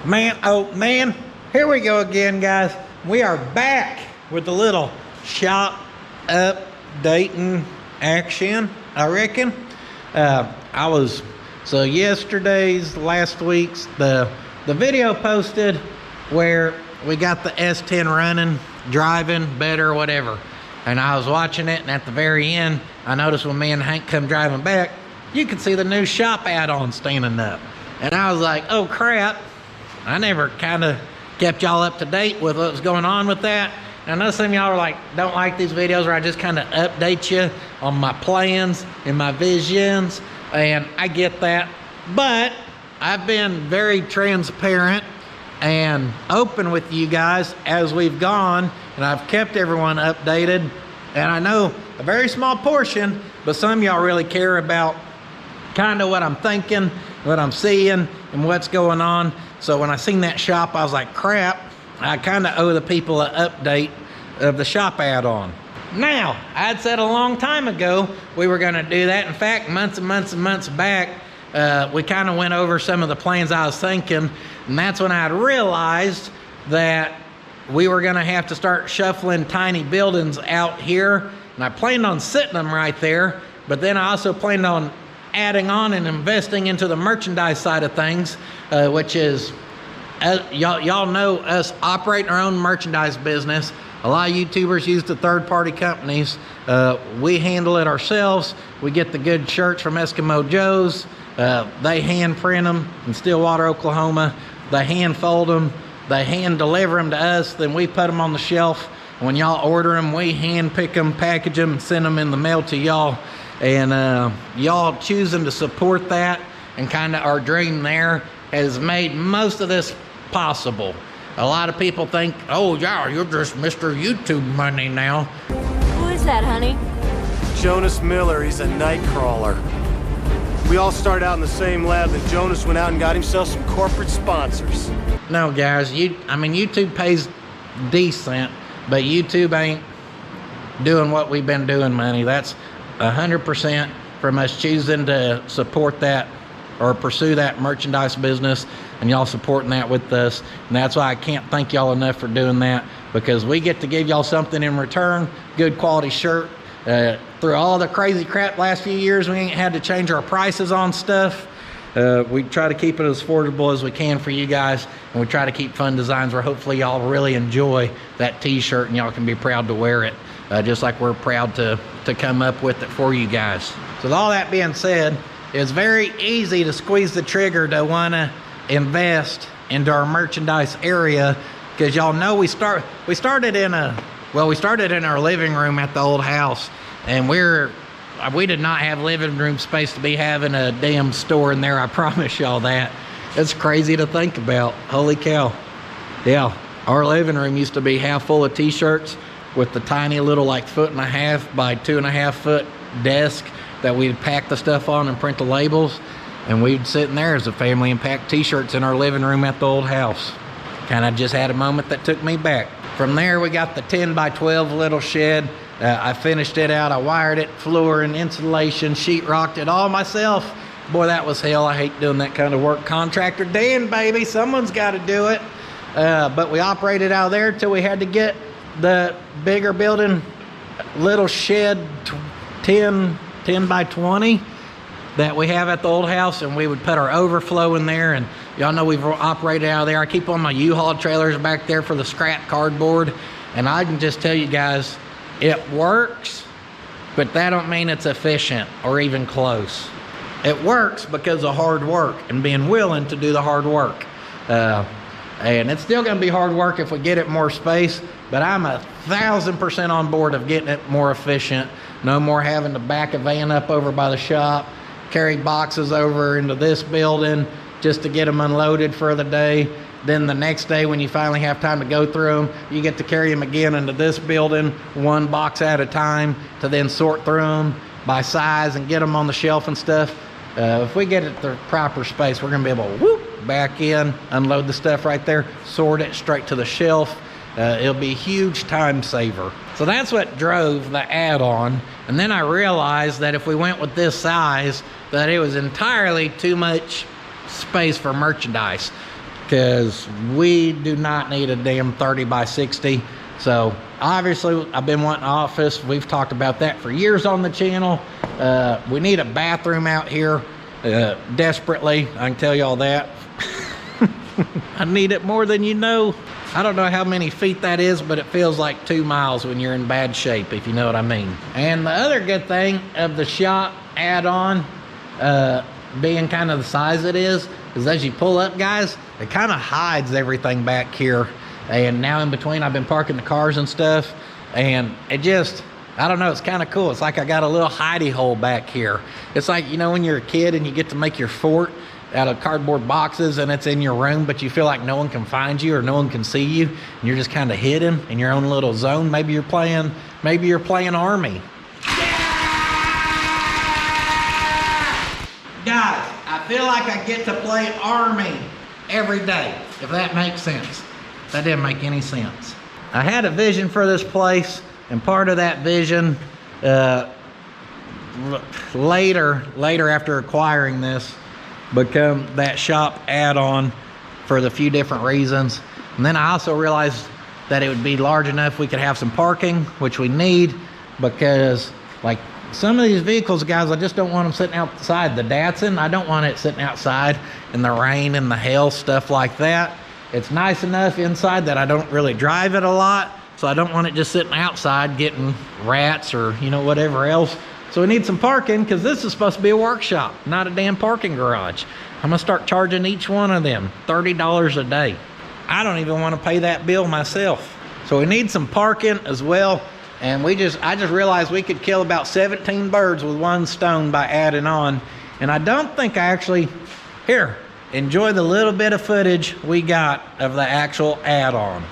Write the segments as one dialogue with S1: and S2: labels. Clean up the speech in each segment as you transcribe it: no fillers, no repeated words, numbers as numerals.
S1: Man, oh man, here we go again, guys. We are back with the little shop updating action, I reckon. Last week's, the video posted where we got the S10 running, driving better, whatever. And I was watching it, and at the very end, I noticed when me and Hank come driving back, you could see the new shop add-on standing up. And I was like, oh crap. I never kind of kept y'all up to date with what was going on with that. And I know some of y'all are like, don't like these videos where I just kind of update you on my plans and my visions. And I get that. But I've been very transparent and open with you guys as we've gone. And I've kept everyone updated. And I know a very small portion, but some of y'all really care about kind of what I'm thinking, what I'm seeing, and what's going on. So when I seen that shop, I was like, crap, I kind of owe the people an update of the shop add-on. Now, I'd said a long time ago we were going to do that. In fact, months and months and months back, we kind of went over some of the plans I was thinking, and that's when I had realized that we were going to have to start shuffling tiny buildings out here, and I planned on sitting them right there, but then I also planned on adding on and investing into the merchandise side of things, which is, y'all know us operating our own merchandise business. A lot of YouTubers use the third-party companies. We handle it ourselves. We get the good shirts from Eskimo Joe's. They hand print them in Stillwater, Oklahoma. They hand fold them. They hand deliver them to us. Then we put them on the shelf. When y'all order them, we hand pick them, package them, and send them in the mail to y'all. And y'all choosing to support that and kind of our dream there has made most of this possible. A lot of people think, oh yeah, you're just Mr. YouTube money now.
S2: Who is that, honey?
S3: Jonas Miller, he's a night crawler. We all started out in the same lab, then Jonas went out and got himself some corporate sponsors.
S1: No guys, YouTube pays decent, but YouTube ain't doing what we've been doing, money. That's 100% from us choosing to support that or pursue that merchandise business, and y'all supporting that with us. And that's why I can't thank y'all enough for doing that, because we get to give y'all something in return. Good quality shirt. Through all the crazy crap last few years, we ain't had to change our prices on stuff. We try to keep it as affordable as we can for you guys, and we try to keep fun designs where hopefully y'all really enjoy that t-shirt and y'all can be proud to wear it, just like we're proud to come up with it for you guys. So with all that being said, it's very easy to squeeze the trigger to want to invest into our merchandise area, because y'all know we started in our living room at the old house, and we did not have living room space to be having a damn store in there. I promise y'all that. It's crazy to think about. Holy cow. Yeah, our living room used to be half full of t-shirts with the tiny little like 1.5 by 2.5 foot desk that we'd pack the stuff on and print the labels. And we'd sit in there as a family and pack t-shirts in our living room at the old house. Kind of just had a moment that took me back. From there, we got the 10 by 12 little shed. I finished it out. I wired it, floor and insulation, sheetrocked it all myself. Boy, that was hell. I hate doing that kind of work. Contractor Dan, baby, someone's got to do it. But we operated out of there till we had to get the bigger building, little shed, 10 by 20 that we have at the old house, and we would put our overflow in there. And y'all know we've operated out of there. I keep on my U-Haul trailers back there for the scrap cardboard, and I can just tell you guys, it works, but that don't mean it's efficient or even close. It works because of hard work and being willing to do the hard work. And it's still gonna be hard work if we get it more space, but I'm 1,000% on board of getting it more efficient. No more having to back a van up over by the shop, carry boxes over into this building just to get them unloaded for the day. Then the next day when you finally have time to go through them, you get to carry them again into this building, one box at a time, to then sort through them by size and get them on the shelf and stuff. If we get it the proper space, we're gonna be able to whoop back in, unload the stuff right there, sort it straight to the shelf. It'll be a huge time saver. So that's what drove the add-on. And then I realized that if we went with this size, that it was entirely too much space for merchandise. because we do not need a damn 30 by 60. So obviously I've been wanting an office. We've talked about that for years on the channel. We need a bathroom out here desperately. I can tell y'all that. I need it more than you know. I don't know how many feet that is, but it feels like 2 miles when you're in bad shape, if you know what I mean. And the other good thing of the shop add-on being kind of the size it is as you pull up, guys, it kind of hides everything back here. And now in between, I've been parking the cars and stuff, and it just, I don't know, it's kind of cool. It's like I got a little hidey hole back here. It's like, you know, when you're a kid and you get to make your fort out of cardboard boxes and it's in your room, but you feel like no one can find you or no one can see you, and you're just kind of hidden in your own little zone. Maybe you're playing Army. Guys, I feel like I get to play Army every day, if that makes sense. That didn't make any sense. I had a vision for this place, and part of that vision, later after acquiring this, become that shop add-on for the few different reasons. And then I also realized that it would be large enough we could have some parking, which we need, because like some of these vehicles, guys, I just don't want them sitting outside. The Datsun, I don't want it sitting outside in the rain and the hail, stuff like that. It's nice enough inside that I don't really drive it a lot, so I don't want it just sitting outside getting rats or, you know, whatever else. So we need some parking, because this is supposed to be a workshop, not a damn parking garage. I'm gonna start charging each one of them $30 a day. I don't even want to pay that bill myself. So we need some parking as well. And I just realized we could kill about 17 birds with one stone by adding on. And I don't think I actually, here, enjoy the little bit of footage we got of the actual add-on.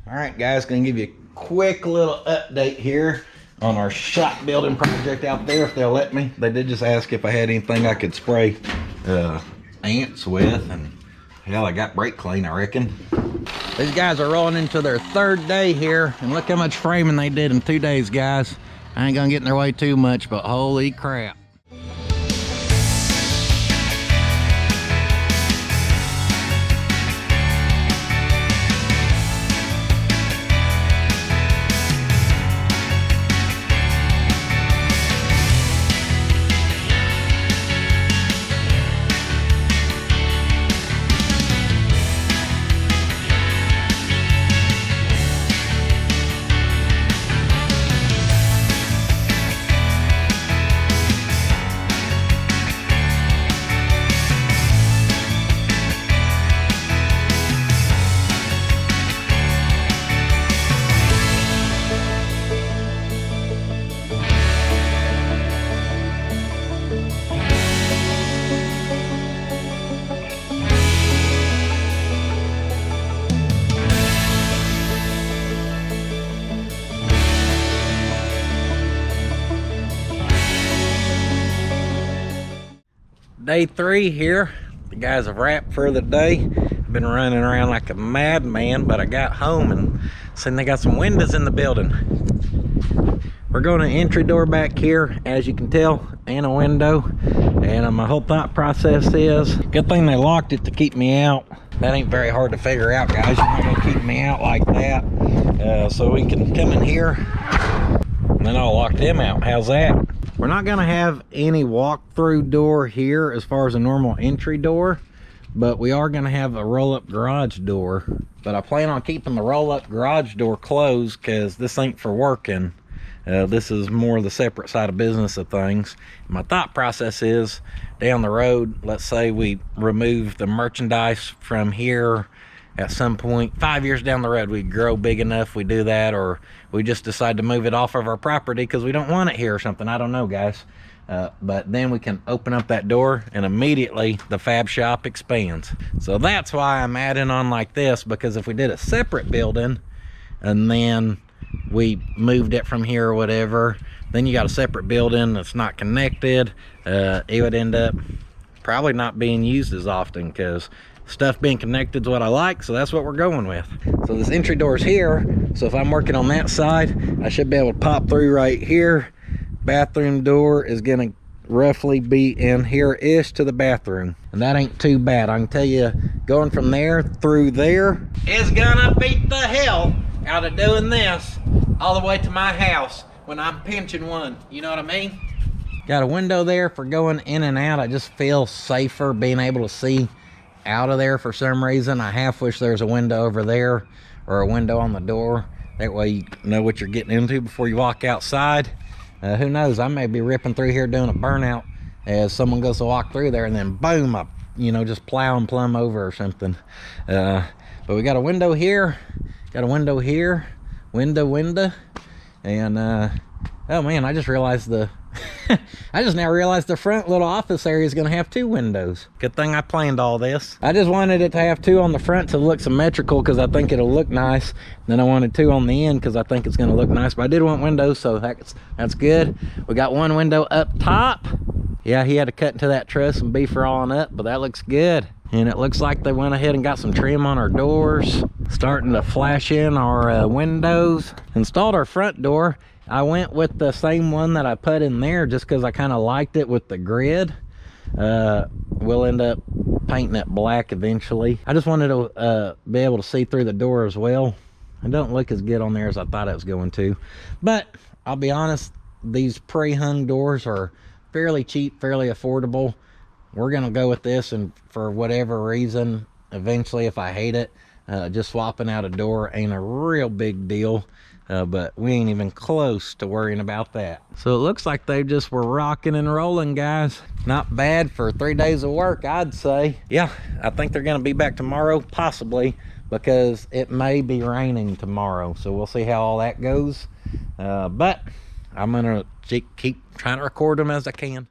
S1: Alright guys, gonna give you a quick little update here on our shop building project out there, if they'll let me. They did just ask if I had anything I could spray ants with, and hell, I got brake clean, I reckon. These guys are rolling into their 3rd day here, and look how much framing they did in 2 days, guys. I ain't gonna get in their way too much, but holy crap. Day 3 here. The guys have wrapped for the day. I've been running around like a madman, but I got home and seen they got some windows in the building. We're going to entry door back here, as you can tell, and a window. And my whole thought process is, good thing they locked it to keep me out. That ain't very hard to figure out, guys. You're not gonna keep me out like that. So we can come in here, and then I'll lock them out. How's that? We're not gonna have any walk-through door here as far as a normal entry door, but we are gonna have a roll-up garage door. But I plan on keeping the roll-up garage door closed because this ain't for working. This is more the separate side of business of things. My thought process is, down the road, let's say we remove the merchandise from here at some point, 5 years down the road, we grow big enough, we do that, or we just decide to move it off of our property because we don't want it here or something. I don't know, guys. but then we can open up that door and immediately the fab shop expands. So that's why I'm adding on like this, because if we did a separate building and then we moved it from here or whatever, then you got a separate building that's not connected. It would end up probably not being used as often, because stuff being connected is what I like, so that's what we're going with. So this entry door is here, so if I'm working on that side, I should be able to pop through right here. Bathroom door is gonna roughly be in here-ish to the bathroom, and that ain't too bad. I can tell you, going from there through there is gonna beat the hell out of doing this all the way to my house when I'm pinching one, you know what I mean? Got a window there for going in and out. I just feel safer being able to see out of there for some reason. I half wish there was a window over there or a window on the door. That way you know what you're getting into before you walk outside. Who knows, I may be ripping through here doing a burnout as someone goes to walk through there and then boom, I, just plowing plumb over or something. But we got a window here, got a window here, window, and oh man, I just realized I just now realized the front little office area is going to have 2 windows. Good thing I planned all this. I just wanted it to have 2 on the front to look symmetrical because I think it'll look nice. Then I wanted 2 on the end because I think it's going to look nice. But I did want windows, so that's good. We got 1 window up top. Yeah, he had to cut into that truss and beef her on up, but that looks good. And it looks like they went ahead and got some trim on our doors. Starting to flash in our windows. Installed our front door. I went with the same one that I put in there just because I kind of liked it with the grid. We'll end up painting it black eventually. I just wanted to be able to see through the door as well. It don't look as good on there as I thought it was going to. But I'll be honest, these pre-hung doors are fairly cheap, fairly affordable. We're going to go with this, and for whatever reason, eventually if I hate it, just swapping out a door ain't a real big deal. But we ain't even close to worrying about that. So it looks like they just were rocking and rolling, guys. Not bad for 3 days of work, I'd say. Yeah, I think they're gonna be back tomorrow, possibly, because it may be raining tomorrow. So we'll see how all that goes. But I'm gonna keep trying to record them as I can.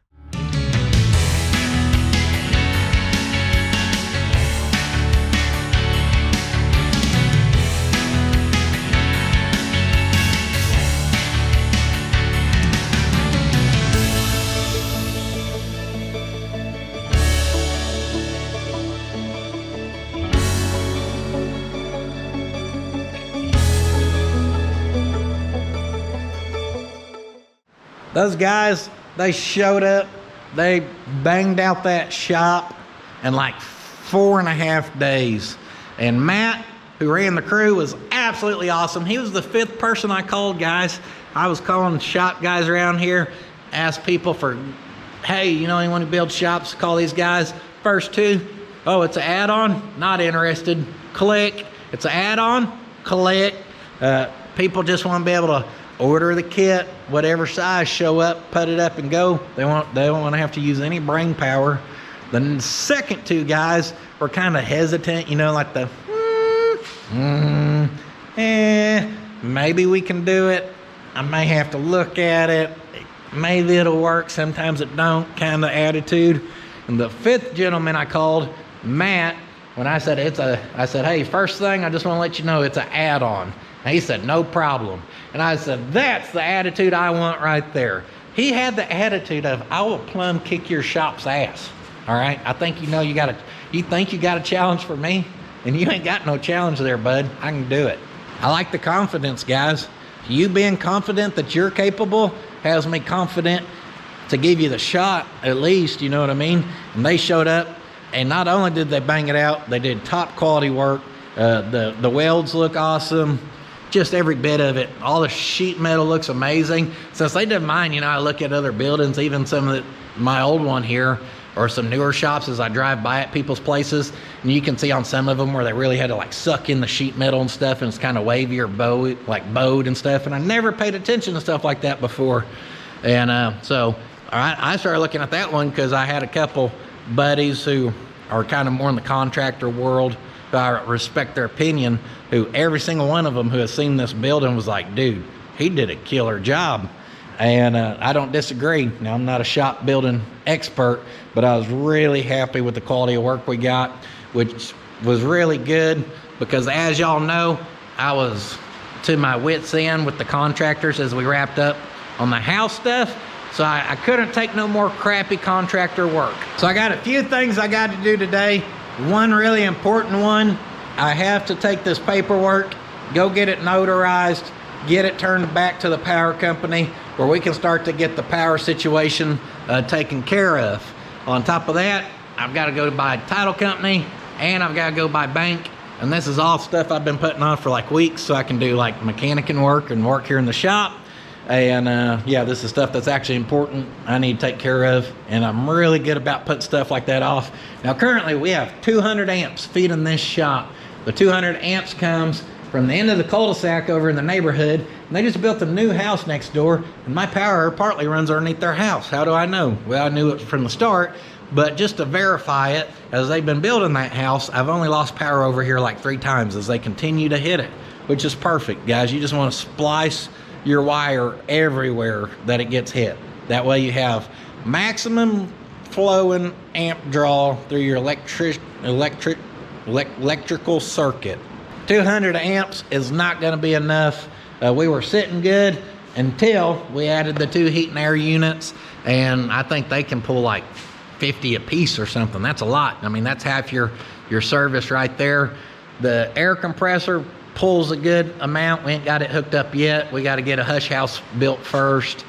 S1: Those guys, they showed up, they banged out that shop in like 4.5 days. And Matt, who ran the crew, was absolutely awesome. He was the 5th person I called, guys. I was calling shop guys around here, asked people for, hey, you know anyone who builds shops? Call these guys. First 2, oh, it's an add-on? Not interested. Click. It's an add-on? Click. People just want to be able to order the kit, whatever size, show up, put it up and go. They don't want to have to use any brain power. The second 2 guys were kind of hesitant, like the maybe we can do it. I may have to look at it. Maybe it'll work. Sometimes it don't kind of attitude. And the 5th gentleman I called, Matt, when I said I said, hey, first thing, I just want to let you know it's an add-on. And he said, no problem. And I said, that's the attitude I want right there. He had the attitude of, I will plumb kick your shop's ass. All right? I think you think you got a challenge for me? And you ain't got no challenge there, bud. I can do it. I like the confidence, guys. You being confident that you're capable has me confident to give you the shot, at least, you know what I mean? And they showed up, and not only did they bang it out, they did top quality work. The welds look awesome. Just every bit of it. All the sheet metal looks amazing. Since they did mine, I look at other buildings, even my old one here, or some newer shops as I drive by at people's places, and you can see on some of them where they really had to like suck in the sheet metal and stuff, and it's kind of wavy or bowed and stuff, and I never paid attention to stuff like that before. And so I started looking at that one because I had a couple buddies who are kind of more in the contractor world, who I respect their opinion, who every single one of them who has seen this building was like, dude, he did a killer job. And I don't disagree. Now, I'm not a shop building expert, but I was really happy with the quality of work we got, which was really good because, as y'all know, I was to my wits' end with the contractors as we wrapped up on the house stuff. So I couldn't take no more crappy contractor work. So I got a few things I got to do today. One really important one, I have to take this paperwork, go get it notarized, get it turned back to the power company where we can start to get the power situation taken care of. On top of that, I've got to go by title company and I've got to go by bank. And this is all stuff I've been putting on for like weeks so I can do like mechanicing work and work here in the shop. And yeah, this is stuff that's actually important I need to take care of, and I'm really good about putting stuff like that off. Now currently we have 200 amps feeding this shop. The 200 amps comes from the end of the cul-de-sac over in the neighborhood, and they just built a new house next door, and my power partly runs underneath their house. How do I know? Well, I knew it from the start, but just to verify it, as they've been building that house, I've only lost power over here like 3 times as they continue to hit it, which is perfect, guys. You just want to splice your wire everywhere that it gets hit. That way you have maximum flowing amp draw through your electrical circuit. 200 amps is not going to be enough. We were sitting good until we added the 2 heat and air units, and I think they can pull like 50 a piece or something. That's a lot. I mean, that's half your service right there. The air compressor pulls a good amount. We ain't got it hooked up yet. We got to get a hush house built first.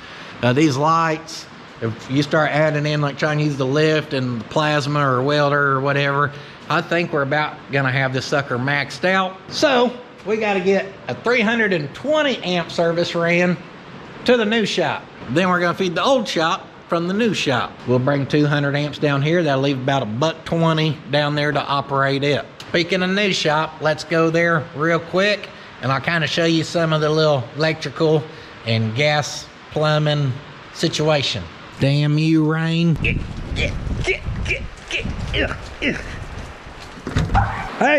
S1: These lights, if you start adding in like trying to use the lift and the plasma or welder or whatever, I think we're about gonna have this sucker maxed out. So we got to get a 320 amp service ran to the new shop. Then we're gonna feed the old shop from the new shop. We'll bring 200 amps down here. That'll leave about $1.20 down there to operate it. Speaking of new shop, let's go there real quick and I'll kind of show you some of the little electrical and gas plumbing situation. Damn you, Rain. Hey,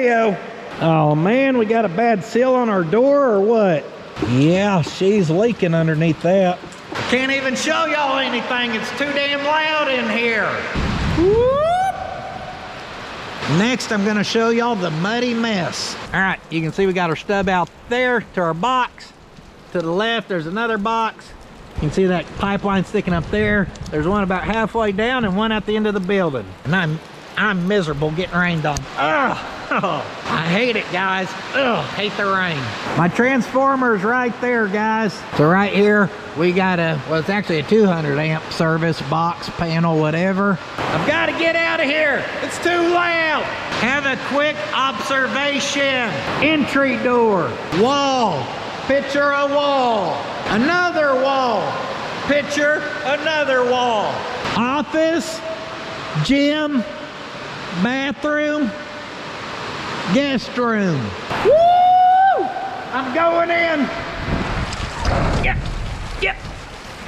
S1: yo. Oh man, we got a bad seal on our door or what? Yeah, she's leaking underneath that. I can't even show y'all anything. It's too damn loud in here. Whoop. Next, I'm gonna show y'all the muddy mess. All right, you can see we got our stub out there to our box. To the left, there's another box. You can see that pipeline sticking up there. There's one about halfway down and one at the end of the building. And I'm miserable getting rained on. Ugh. I hate it, guys. Ugh, hate the rain. My transformer's right there, guys. So right here, we got well, it's actually a 200 amp service box, panel, whatever. I've got to get out of here. It's too loud. Have a quick observation. Entry door, wall, picture a wall, another wall, picture another wall. Office, gym, bathroom, guest room. Woo! I'm going in. Yeah.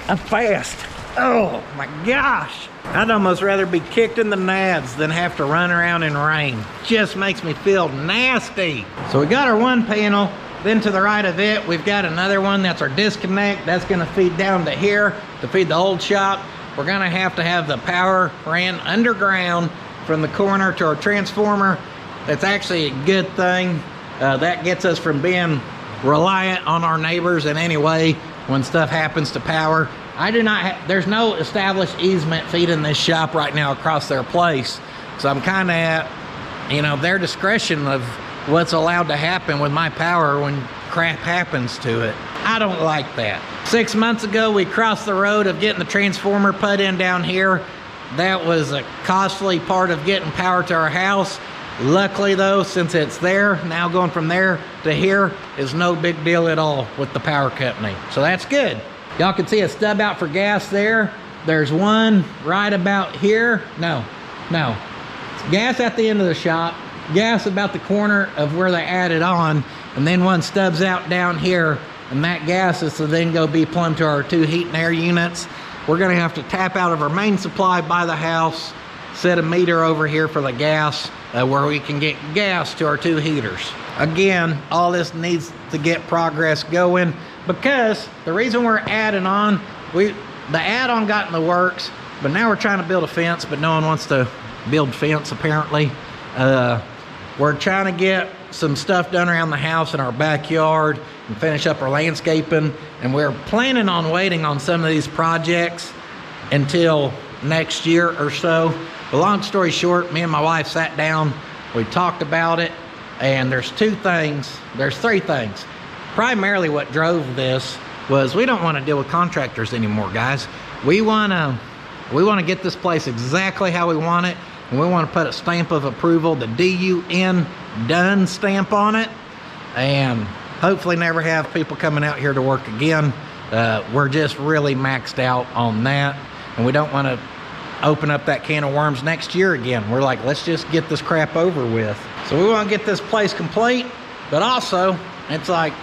S1: I'm fast. Oh my gosh. I'd almost rather be kicked in the nads than have to run around in rain. Just makes me feel nasty. So we got our one panel. Then to the right of it, we've got another one. That's our disconnect. That's gonna feed down to here to feed the old shop. We're gonna have to have the power ran underground from the corner to our transformer. That's actually a good thing. That gets us from being reliant on our neighbors in any way when stuff happens to power. There's no established easement feeding this shop right now across their place. So I'm kind of at, their discretion of what's allowed to happen with my power when crap happens to it. I don't like that. 6 months ago, we crossed the road of getting the transformer put in down here. That was a costly part of getting power to our house. Luckily though, since it's there, now going from there to here is no big deal at all with the power company. So that's good. Y'all can see a stub out for gas there. There's one right about here. No. It's gas at the end of the shop, gas about the corner of where they added on, and then one stubs out down here, and that gas is to then go be plumbed to our 2 heat and air units. We're gonna have to tap out of our main supply by the house, set a meter over here for the gas, where we can get gas to our 2 heaters. Again, all this needs to get progress going because the reason we're adding on the add-on got in the works, but now we're trying to build a fence, but no one wants to build fence apparently. We're trying to get some stuff done around the house in our backyard and finish up our landscaping, and we're planning on waiting on some of these projects until next year or so. But long story short, me and my wife sat down, we talked about it, and there's three things. Primarily what drove this was we don't want to deal with contractors anymore, guys. We want to get this place exactly how we want it, and we want to put a stamp of approval, the DUN done stamp on it, and hopefully never have people coming out here to work again. We're just really maxed out on that, and we don't want to open up that can of worms next year again. We're like, let's just get this crap over with. So we want to get this place complete, but also it's like,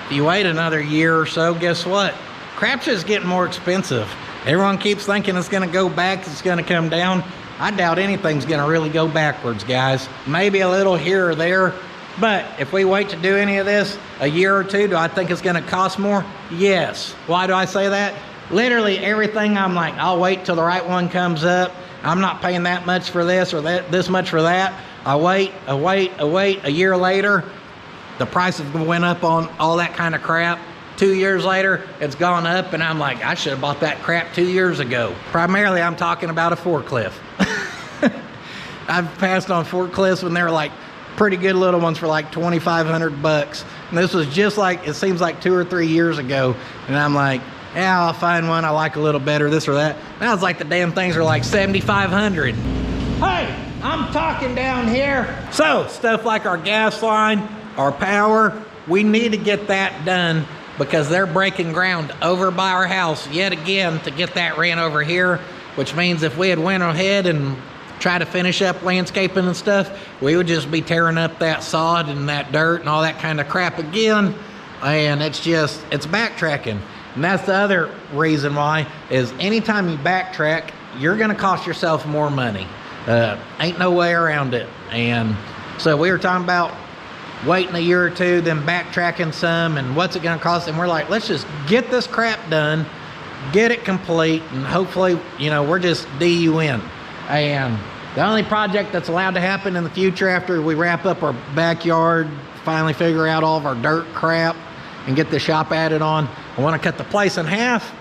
S1: if you wait another year or so, guess what? Crap's just getting more expensive. Everyone keeps thinking it's going to go back, it's going to come down. I doubt anything's going to really go backwards, guys. Maybe a little here or there, but if we wait to do any of this a year or two, do I think it's going to cost more? Yes. Why do I say that? Literally everything, I'm like, I'll wait till the right one comes up. I'm not paying that much for this or this much for that. I wait. A year later, the prices went up on all that kind of crap. 2 years later, it's gone up, and I'm like, I should have bought that crap 2 years ago. Primarily, I'm talking about a forklift. I've passed on forklifts when they're like pretty good little ones for like 2,500 bucks. And this was just like, it seems like 2 or 3 years ago. And I'm like, yeah, I'll find one I like a little better, this or that. Now it's like the damn things are like 7,500. Hey, I'm talking down here. So stuff like our gas line, our power, we need to get that done because they're breaking ground over by our house yet again to get that ran over here, which means if we had went ahead and try to finish up landscaping and stuff, we would just be tearing up that sod and that dirt and all that kind of crap again. And it's backtracking. And that's the other reason why, is anytime you backtrack, you're gonna cost yourself more money. Ain't no way around it. And so we were talking about waiting a year or two, then backtracking some, and what's it gonna cost? And we're like, let's just get this crap done, get it complete, and hopefully, we're just DUN. And the only project that's allowed to happen in the future after we wrap up our backyard, finally figure out all of our dirt crap, and get the shop added on, I want to cut the place in half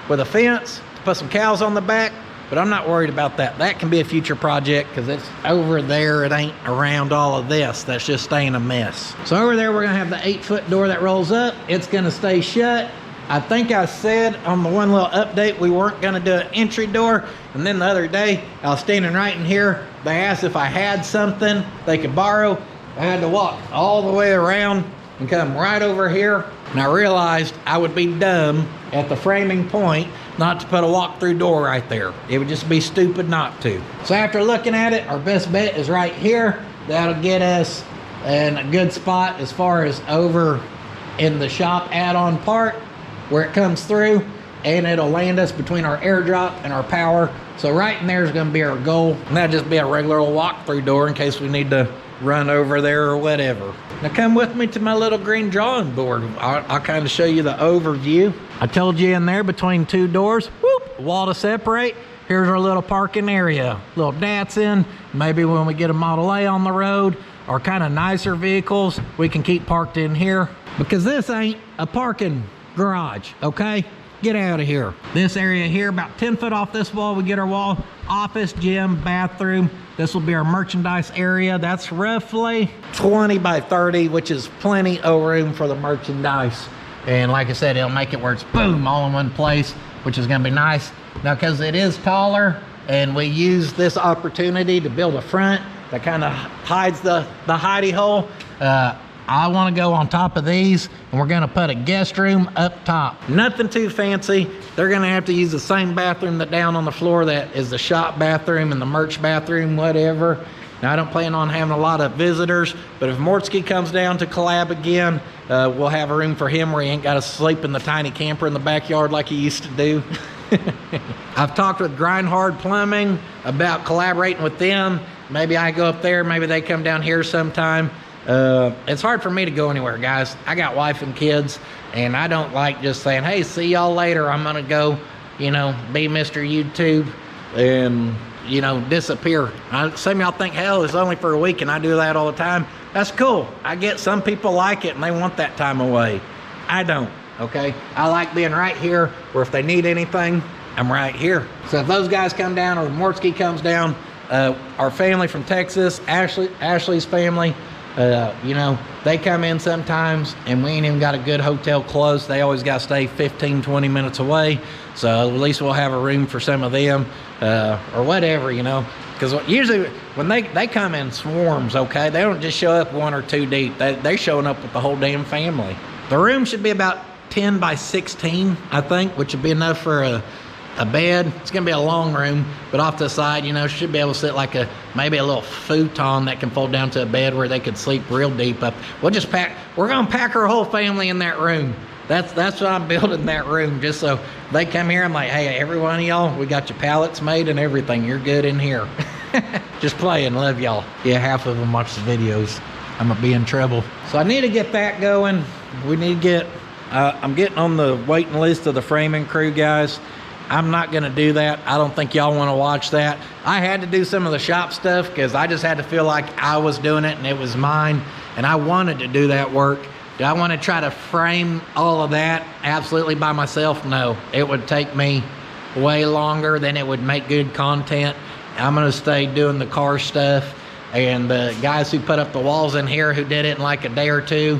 S1: with a fence, put some cows on the back, but I'm not worried about that. That can be a future project because it's over there. It ain't around all of this. That's just staying a mess. So over there, we're going to have the 8-foot door that rolls up. It's going to stay shut. I think I said on the one little update we weren't going to do an entry door, and then the other day I was standing right in here. They asked if I had something they could borrow. I had to walk all the way around and come right over here, and I realized I would be dumb at the framing point not to put a walk-through door right there. It would just be stupid not to. So after looking at it, our best bet is right here. That'll get us in a good spot as far as over in the shop add-on part where it comes through, and it'll land us between our airdrop and our power. So right in there is gonna be our goal, and that'll just be a regular old walk-through door in case we need to run over there or whatever. Now come with me to my little green drawing board. I'll kind of show you the overview. I told you in there between two doors, whoop, wall to separate. Here's our little parking area, little Datsun. Maybe when we get a Model A on the road or kind of nicer vehicles, we can keep parked in here because this ain't a parking garage, okay? Get out of here. This area here, about 10 foot off this wall, we get our wall, office, gym, bathroom. This will be our merchandise area. That's roughly 20 by 30, which is plenty of room for the merchandise. And like I said, it'll make it where it's boom, all in one place, which is gonna be nice. Now, because it is taller and we use this opportunity to build a front that kind of hides the hidey hole, I want to go on top of these, and we're going to put a guest room up top. Nothing too fancy. They're going to have to use the same bathroom that down on the floor that is the shop bathroom and the merch bathroom, whatever. Now, I don't plan on having a lot of visitors, but if Mortsky comes down to collab again, we'll have a room for him where he ain't got to sleep in the tiny camper in the backyard like he used to do. I've talked with Grindhard Plumbing about collaborating with them. Maybe I go up there, maybe they come down here sometime. It's hard for me to go anywhere, guys. I got wife and kids, and I don't like just saying, hey, see y'all later. I'm gonna go, you know, be Mr. YouTube and, you know, disappear. Some of y'all think, hell, it's only for a week and I do that all the time. That's cool. I get some people like it and they want that time away. I don't, okay? I like being right here where if they need anything, I'm right here. So if those guys come down or Mortsky comes down, our family from Texas, Ashley's family, you know, they come in sometimes and we ain't even got a good hotel close. They always got to stay 15, 20 minutes away. So at least we'll have a room for some of them or whatever, you know. Because usually when they come in swarms, okay, they don't just show up 1 or 2 deep. They're showing up with the whole damn family. The room should be about 10 by 16, I think, which would be enough for a bed. It's gonna be a long room, but off to the side, you know, should be able to sit like maybe a little futon that can fold down to a bed where they could sleep real deep up. We're gonna pack our whole family in that room. That's what I'm building that room, just so they come here. I'm like, hey, every one of y'all, we got your pallets made and everything. You're good in here. Just playing, love y'all. Yeah, half of them watch the videos. I'm gonna be in trouble. So I need to get that going. We need to get, I'm getting on the waiting list of the framing crew, guys. I'm not gonna do that. I don't think y'all wanna watch that. I had to do some of the shop stuff because I just had to feel like I was doing it and it was mine and I wanted to do that work. Do I wanna try to frame all of that absolutely by myself? No, it would take me way longer than it would make good content. I'm gonna stay doing the car stuff, and the guys who put up the walls in here who did it in like a day or two,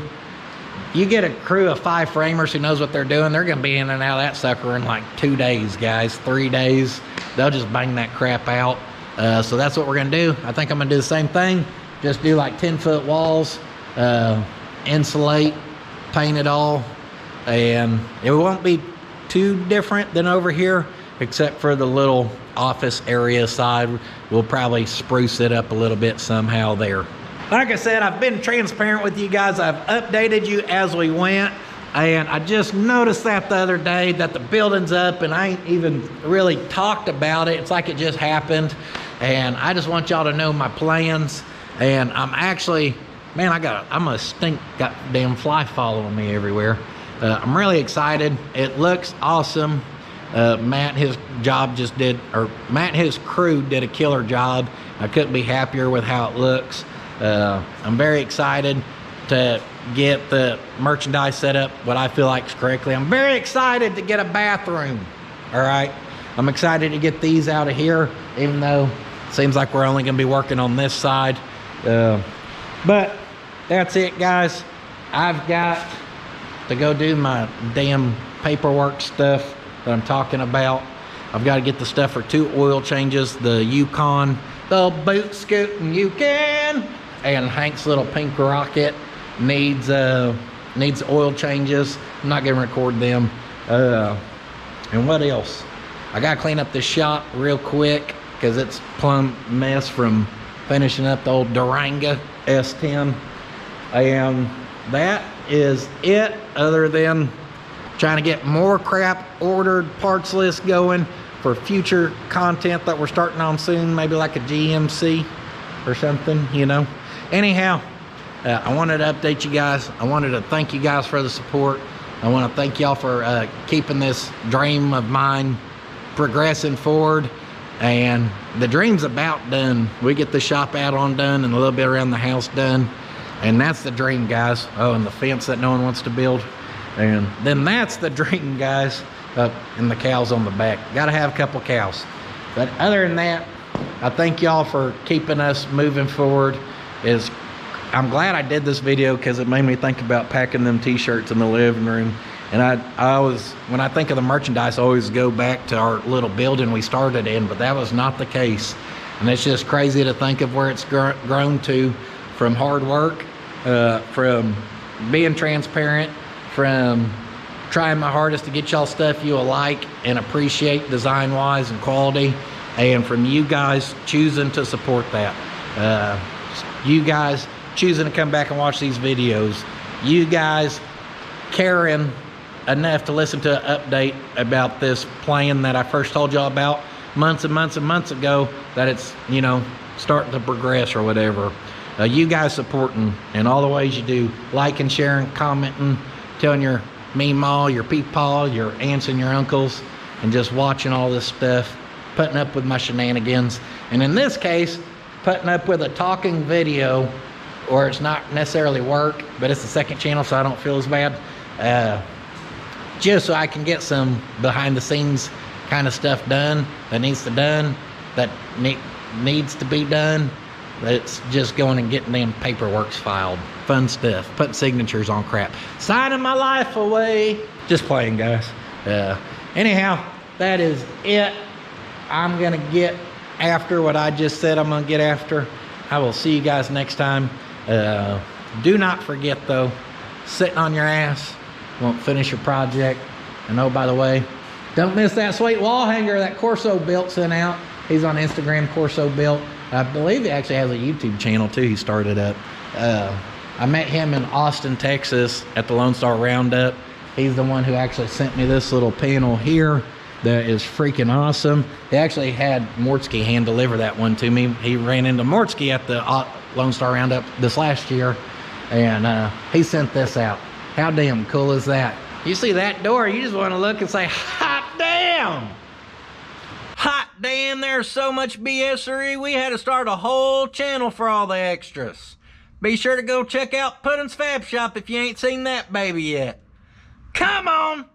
S1: you get a crew of 5 framers who knows what they're doing, they're gonna be in and out of that sucker in like 2 days, guys, 3 days. They'll just bang that crap out. So that's what we're gonna do. I think I'm gonna do the same thing, just do like 10-foot walls, insulate, paint it all, and it won't be too different than over here, except for the little office area side. We'll probably spruce it up a little bit somehow there. Like I said, I've been transparent with you guys. I've updated you as we went, and I just noticed that the other day that the building's up and I ain't even really talked about it. It's like it just happened, and I just want y'all to know my plans. And I'm actually, man, I'm a stink goddamn fly following me everywhere. I'm really excited. It looks awesome. Matt and his crew did a killer job. I couldn't be happier with how it looks. I'm very excited to get the merchandise set up what I feel like is correctly. I'm very excited to get a bathroom. All right. I'm excited to get these out of here, even though it seems like we're only going to be working on this side. But that's it, guys. I've got to go do my damn paperwork stuff that I'm talking about. I've got to get the stuff for 2 oil changes, the Yukon, the boot scooting Yukon, and Hank's little pink rocket needs oil changes. I'm not gonna record them. And what else? I gotta clean up this shop real quick because it's plumb mess from finishing up the old Durango S10. And that is it, other than trying to get more crap ordered, parts list going for future content that we're starting on soon, maybe like a GMC or something, you know. Anyhow, I wanted to update you guys. I wanted to thank you guys for the support. I want to thank y'all for keeping this dream of mine progressing forward. And the dream's about done. We get the shop out on done and a little bit around the house done. And that's the dream, guys. Oh, and the fence that no one wants to build. And then that's the dream, guys. And the cows on the back. Gotta have a couple cows. But other than that, I thank y'all for keeping us moving forward. I'm glad I did this video because it made me think about packing them t-shirts in the living room. And I always, when I think of the merchandise, I always go back to our little building we started in, but that was not the case. And it's just crazy to think of where it's grown to, from hard work, from being transparent, from trying my hardest to get y'all stuff you'll like and appreciate design-wise and quality, and from you guys choosing to support that. You guys choosing to come back and watch these videos. You guys caring enough to listen to an update about this plan that I first told y'all about months and months and months ago, that it's, you know, starting to progress or whatever. you guys supporting in all the ways you do, liking, sharing, commenting, telling your meemaw, your peepaw, your aunts and your uncles, and just watching all this stuff, putting up with my shenanigans, and in this case, putting up with a talking video, or it's not necessarily work, but it's the second channel, so I don't feel as bad. Just so I can get some behind the scenes kind of stuff done that needs to be done. It's just going and getting them paperworks filed. Fun stuff. Putting signatures on crap. Signing my life away. Just playing, guys. Anyhow, that is it. I'm going to get after what I just said I'm going to get after. I will see you guys next time. Do not forget, though, sitting on your ass won't finish your project. And oh, by the way, don't miss that sweet wall hanger that Corso Built sent out. He's on Instagram, Corso Built. I believe he actually has a YouTube channel too. He started up. I met him in Austin, Texas at the Lone Star Roundup. He's the one who actually sent me this little panel here that is freaking awesome. They actually had Mortsky hand deliver that one to me. He ran into Mortsky at the Lone Star Roundup this last year, and he sent this out. How damn cool is that? You see that door, you just want to look and say, hot damn! Hot damn, there's so much BSery, we had to start a whole channel for all the extras. Be sure to go check out Puddin's Fab Shop if you ain't seen that baby yet. Come on!